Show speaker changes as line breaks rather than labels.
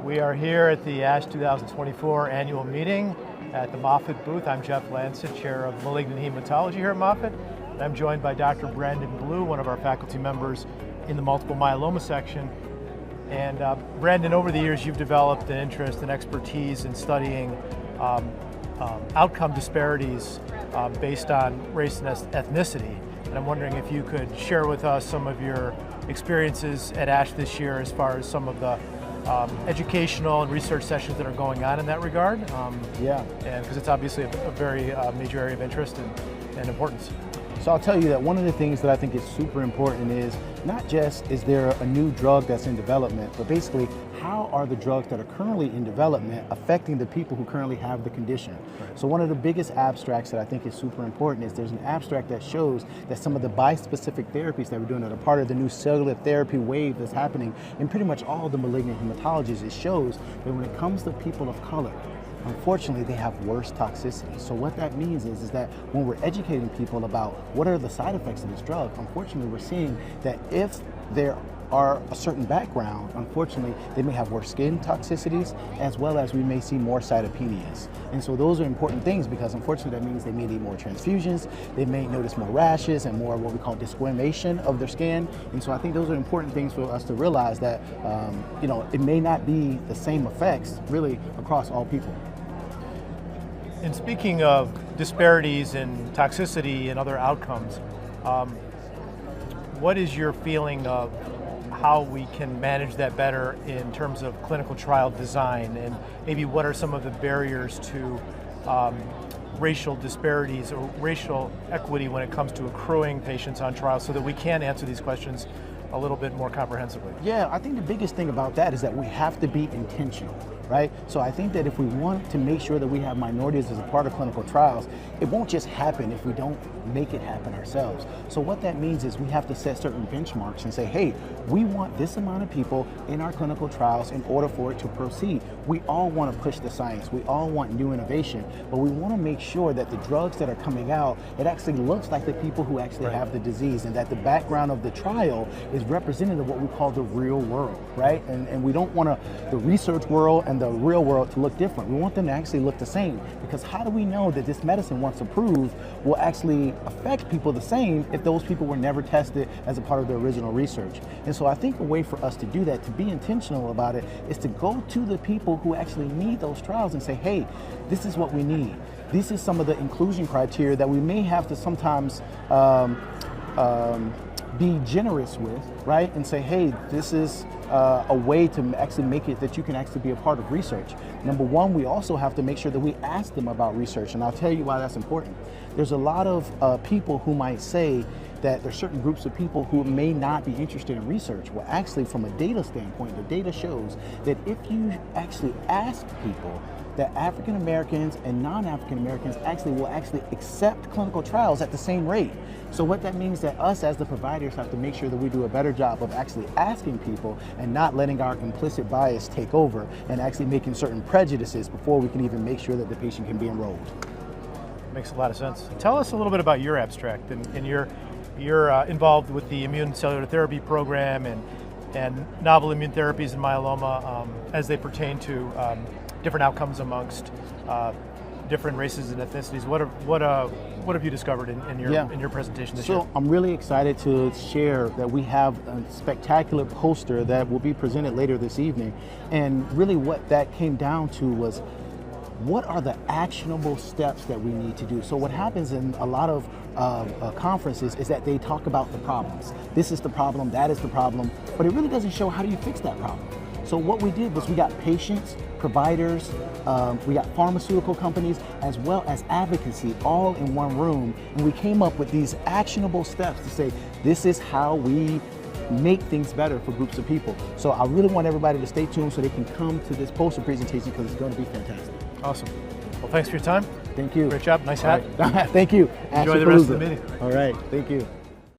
We are here at the ASH 2024 annual meeting at the Moffitt booth. I'm Jeff Lancet, chair of malignant hematology here at Moffitt. And I'm joined by Dr. Brandon Blue, one of our faculty members in the multiple myeloma section. And Brandon, over the years, you've developed an interest and expertise in studying outcome disparities based on race and ethnicity. And I'm wondering if you could share with us some of your experiences at ASH this year as far as some of the educational and research sessions that are going on in that regard.
Yeah.
And because it's obviously a very major area of interest and importance.
So I'll tell you that one of the things that I think is super important is not just is there a new drug that's in development, but basically how are the drugs that are currently in development affecting the people who currently have the condition. Right. So one of the biggest abstracts that I think is super important is there's an abstract that shows that some of the bispecific therapies that we're doing that are part of the new cellular therapy wave that's happening in pretty much all the malignant hematologies. It shows that when it comes to people of color, unfortunately, they have worse toxicity. So what that means is that when we're educating people about what are the side effects of this drug, unfortunately, we're seeing that if there are a certain background, unfortunately, they may have worse skin toxicities, as well as we may see more cytopenias. And so those are important things because unfortunately that means they may need more transfusions, they may notice more rashes and more what we call desquamation of their skin. And so I think those are important things for us to realize that it may not be the same effects really across all people.
And speaking of disparities in toxicity and other outcomes, what is your feeling of how we can manage that better in terms of clinical trial design, and maybe what are some of the barriers to racial disparities or racial equity when it comes to accruing patients on trials so that we can answer these questions a little bit more comprehensively?
Yeah, I think the biggest thing about that is that we have to be intentional, right? So I think that if we want to make sure that we have minorities as a part of clinical trials, it won't just happen if we don't make it happen ourselves. So what that means is we have to set certain benchmarks and say, hey, we want this amount of people in our clinical trials in order for it to proceed. We all want to push the science, we all want new innovation, but we want to make sure that the drugs that are coming out, it actually looks like the people who actually have the disease, and that the background of the trial is representative of what we call the real world, right? And we don't want the research world and the real world to look different. We want them to actually look the same, because how do we know that this medicine, once approved, will actually affect people the same if those people were never tested as a part of the original research? And so I think a way for us to do that, to be intentional about it, is to go to the people who actually need those trials and say, hey, this is what we need. This is some of the inclusion criteria that we may have to sometimes be generous with, right? And say, hey, this is a way to actually make it that you can actually be a part of research. Number one, we also have to make sure that we ask them about research, and I'll tell you why that's important. There's a lot of people who might say that there's certain groups of people who may not be interested in research. Well, actually, from a data standpoint, the data shows that if you actually ask people, that African Americans and non-African Americans will actually accept clinical trials at the same rate. So what that means that us as the providers have to make sure that we do a better job of actually asking people and not letting our implicit bias take over and actually making certain prejudices before we can even make sure that the patient can be enrolled.
Makes a lot of sense. Tell us a little bit about your abstract, and you're involved with the immune cellular therapy program and novel immune therapies in myeloma as they pertain to different outcomes amongst different races and ethnicities. What have you discovered in your presentation this year?
So I'm really excited to share that we have a spectacular poster that will be presented later this evening. And really what that came down to was, what are the actionable steps that we need to do? So what happens in a lot of conferences is that they talk about the problems. This is the problem, that is the problem, but it really doesn't show how do you fix that problem. So what we did was we got patients, providers, we got pharmaceutical companies, as well as advocacy all in one room, and we came up with these actionable steps to say, this is how we make things better for groups of people. So I really want everybody to stay tuned so they can come to this poster presentation, because it's going to be fantastic.
Awesome. Well, thanks for your time.
Thank you.
Great job. Nice hat.
Right. Thank you.
Enjoy the rest of the meeting.
All right. Thank you.